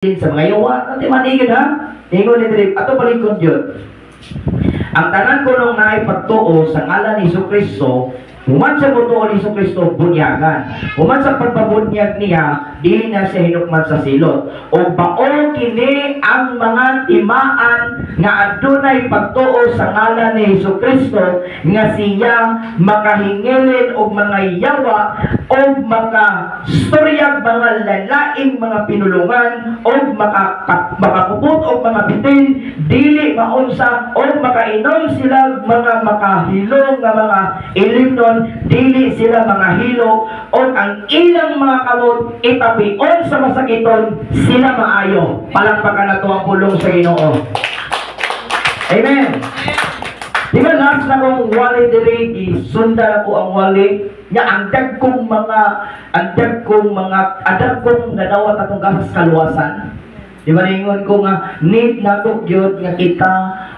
sa mga yawa, natin manigid ha? Ingon ni Drip, ato palikod yun. Ang tanan ko nung naipagtuo sa ngalan ni Jesucristo, human sa butuo ni Jesucristo, bunyagan. Human sa pagpabunyag niya, dili na siya hinukman sa silot. O baon kini ang mga timaan nga adunay pagtuo sa ngalan ni Jesucristo, nga siya makahingilin og mga yawa o makastoryag mga lalaing mga pinulungan o makakupot o mga bitin, dili maunsa o makainom sila mga makahilong nga mga ilimnon, dili sila mga hilo o ang ilang mga kamot itapion sa masakiton, sila maayo. Palakpakan na ito ang pulong sa Ginoo. Amen. Di ba last na kong wali diri, sunda ko ang wali nga andag kong nadawat atong gasas kaluwasan. Di ba ningon ko nga need nato gyud nga kita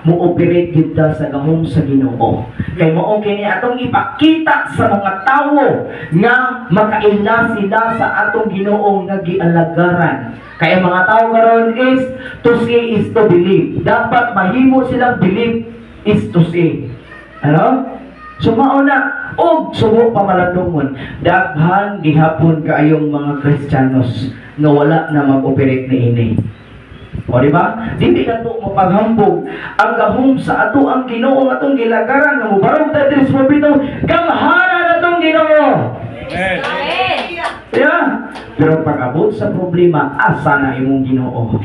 mo operate gyud ta sa gahom sa Ginoo. Kay mao kini atong ipakita sa mga tawo nga makaila sila sa atong Ginoo nga gialagaran. Kaya mga tawo karon is to see is to believe. Dapat mahimo silang believe is to see. Ano? Sumao na og sumo pamaladungon. Daghan gihapon kaayong mga Kristiyanos nga wala na mag-operate ni ini. O di ba? Dili nato mapaghambog ang gahom sa ato ang Ginoo nga atong gilagaran nga mobarog ta diri sa pito. Gamhanan atong Ginoo. Amen. Yeah. Pero pag-abot sa problema, asa na imong Ginoo?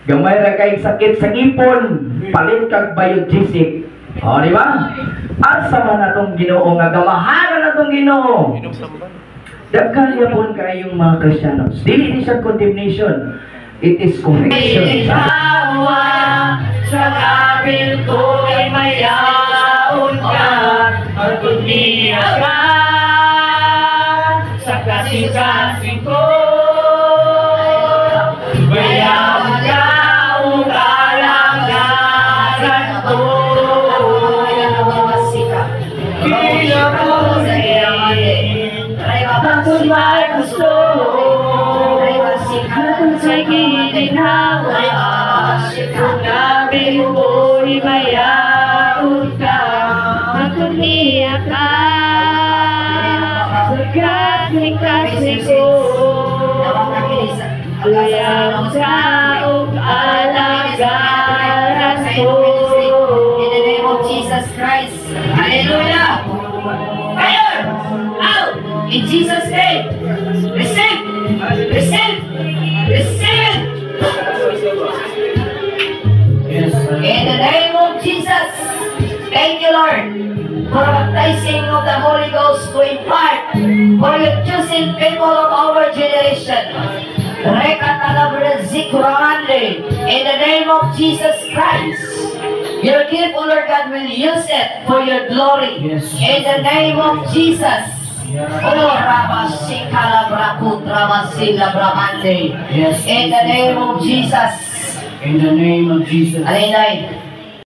Gamay ra kay sakit sa ipon, palit kag biogesic. O di ba? Asa man atong Ginoo nga gamahanan atong Ginoo. Daghan yapon kayong mga Kristiyanos. Dili ni siya condemnation. It is correction. Sa kabil ko ay mayaon ka, magdunia ka sa kasing-kasing ko. Bayaon ka o kalagaran ko. Kaya ko sa iyanin, bakit may gusto? Kung sa gilinhawa, kung gabi mo'y mayaon ka, magdunia ka sa kasing-kasing ko. Bayaon ka o kalagaran ko. In the name of Jesus Christ. Hallelujah. Fire! Out! In Jesus' name. Receive! Receive! Receive! In the name of Jesus. Thank you, Lord, for baptizing of the Holy Ghost to impart for your choosing people of our generation. In the name of Jesus Christ. Your gift, O Lord God, will use it for your glory. Yes. In the name of Jesus. Yes. In the name of Jesus. In the name of Jesus. Alinay.